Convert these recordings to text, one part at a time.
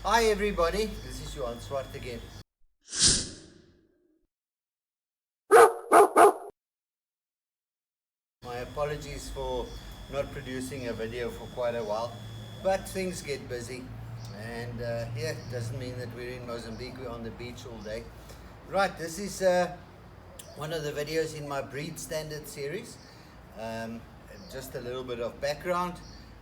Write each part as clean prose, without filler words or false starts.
Hi everybody, this is Johan Swart again. My apologies for not producing a video for quite a while, but things get busy, and yeah, it doesn't mean that we're in Mozambique, we're on the beach all day. Right, this is one of the videos in my breed standard series. Um, just a little bit of background.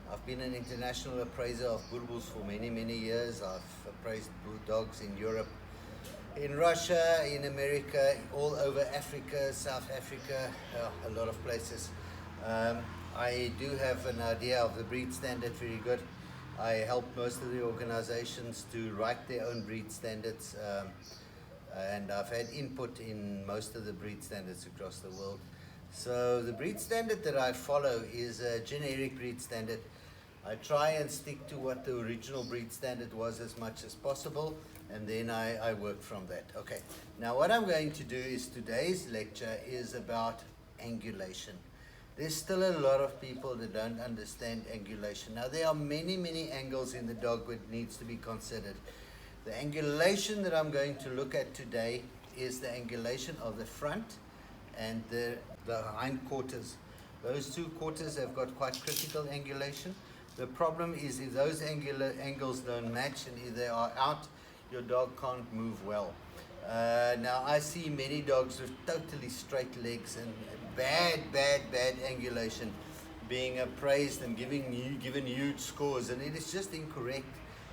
I've been an international appraiser of Boerboels for many years. I've appraised dogs in Europe, in Russia, in America, all over Africa, South Africa, a lot of places. Um, I do have an idea of the breed standard very good. I help most of the organizations to write their own breed standards, and I've had input in most of the breed standards across the world. So the breed standard that I follow is a generic breed standard. I try and stick to what the original breed standard was as much as possible, and then I work from that. Okay, now what I'm going to do is today's lecture is about angulation. There's still a lot of people that don't understand angulation. Now there are many angles in the dog that needs to be considered. The angulation that I'm going to look at today is the angulation of the front and the hindquarters. Those two quarters have got quite critical angulation. The problem is if those angles don't match and if they are out, your dog can't move well. Now I see many dogs with totally straight legs and bad angulation being appraised and given huge scores, and it is just incorrect.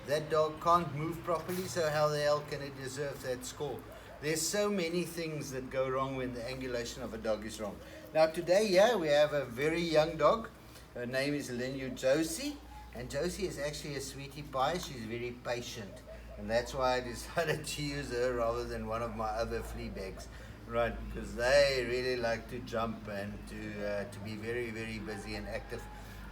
That dog can't move properly, so how the hell can it deserve that score? There's so many things that go wrong when the angulation of a dog is wrong. Now today, yeah, we have a very young dog. Her name is Josie, and Josie is actually a sweetie pie. She's very patient, and that's why I decided to use her rather than one of my other flea bags, right? Because they really like to jump and to be very busy and active.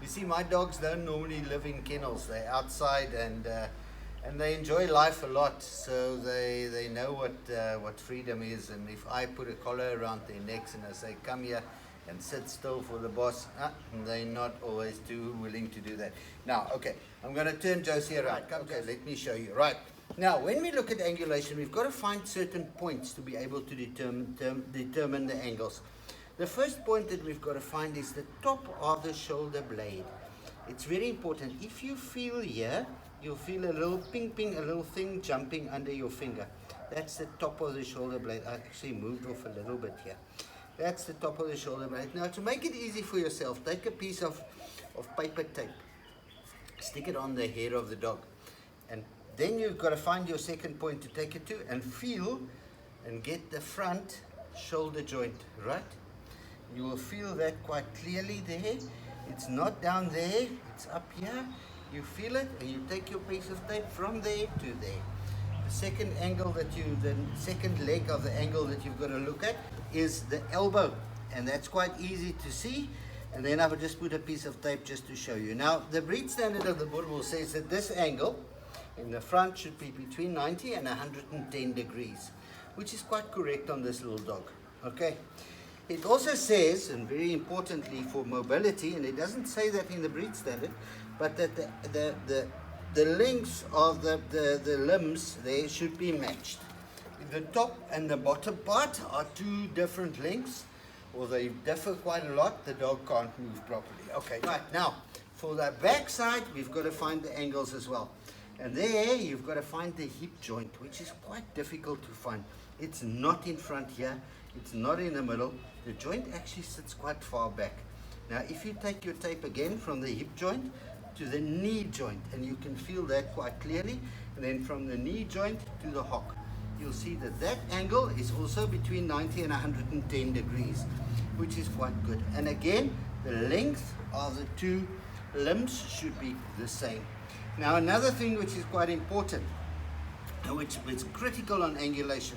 You see, my dogs don't normally live in kennels. They're outside and they enjoy life a lot. So they know what freedom is. And if I put a collar around their necks and I say, "Come here and sit still for the boss," they're not always too willing to do that. Now, okay, I'm going to turn Josie around. Okay, let me show you. Right. Now, when we look at angulation, we've got to find certain points to be able to determine the angles. The first point that we've got to find is the top of the shoulder blade. It's very important. If you feel here, you'll feel a little ping, a little thing jumping under your finger. That's the top of the shoulder blade. I actually moved off a little bit here. That's the top of the shoulder blade. Now, to make it easy for yourself, take a piece of paper tape. Stick it on the hair of the dog. And then you've got to find your second point to take it to and feel and get the front shoulder joint, right? You will feel that quite clearly there. It's not down there, it's up here. You feel it and you take your piece of tape from there to there. The second leg of the angle that you've got to look at is the elbow. And that's quite easy to see. And then I will just put a piece of tape just to show you. Now, the breed standard of the Boerboel says that this angle in the front should be between 90 and 110 degrees, which is quite correct on this little dog. Okay. It also says, and very importantly for mobility, and it doesn't say that in the breed standard, but that the lengths of the limbs there should be matched. The top and the bottom part are two different lengths, or they differ quite a lot. The dog can't move properly. Okay, right, now for the back side, we've got to find the angles as well. And there you've got to find the hip joint, which is quite difficult to find. It's not in front here, it's not in the middle. The joint actually sits quite far back. Now if you take your tape again from the hip joint to the knee joint, and you can feel that quite clearly, and then from the knee joint to the hock, you'll see that that angle is also between 90 and 110 degrees, which is quite good. And again, the length of the two limbs should be the same. Now another thing which is quite important, and which is critical on angulation,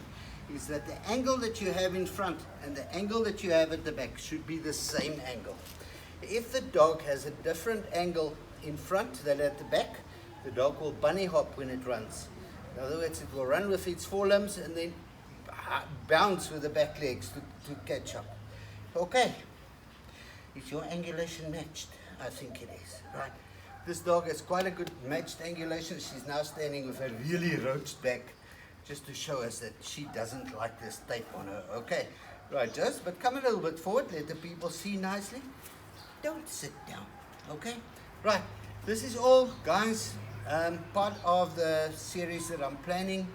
is that the angle that you have in front and the angle that you have at the back should be the same angle. If the dog has a different angle in front than at the back, the dog will bunny hop when it runs. In other words, it will run with its forelimbs and then bounce with the back legs to catch up. Okay, is your angulation matched? I think it is, right? This dog has quite a good matched angulation. She's now standing with a really roached back, just to show us that she doesn't like this tape on her. Okay, right, just, but come a little bit forward, let the people see nicely. Don't sit down, okay? Right, this is all, guys, part of the series that I'm planning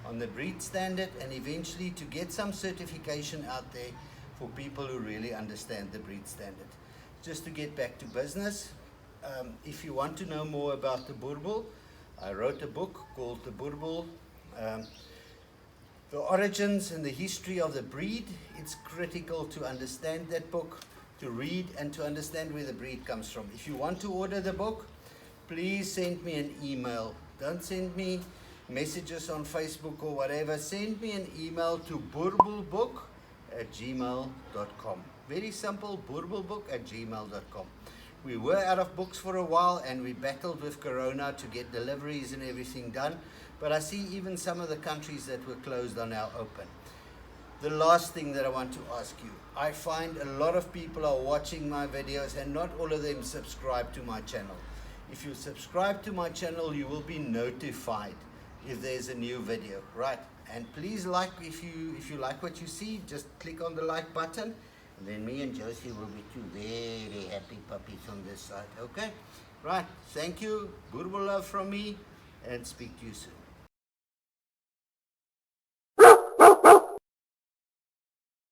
on the breed standard, and eventually to get some certification out there for people who really understand the breed standard. Just to get back to business, if you want to know more about the Boerboel, I wrote a book called the Boerboel, the origins and the history of the breed. It's critical to understand that book, to read and to understand where the breed comes from. If you want to order the book, please send me an email. Don't send me messages on Facebook or whatever. Send me an email to boerboelbook@gmail.com. Very simple, boerboelbook@gmail.com. We were out of books for a while and we battled with Corona to get deliveries and everything done. But I see even some of the countries that were closed are now open. The last thing that I want to ask you, I find a lot of people are watching my videos and not all of them subscribe to my channel. If you subscribe to my channel, you will be notified if there's a new video, right? And please like, if you like what you see, just click on the like button. And then me and Josie will be two very happy puppies on this side, okay? Right, thank you, Boerboel love from me, and speak to you soon.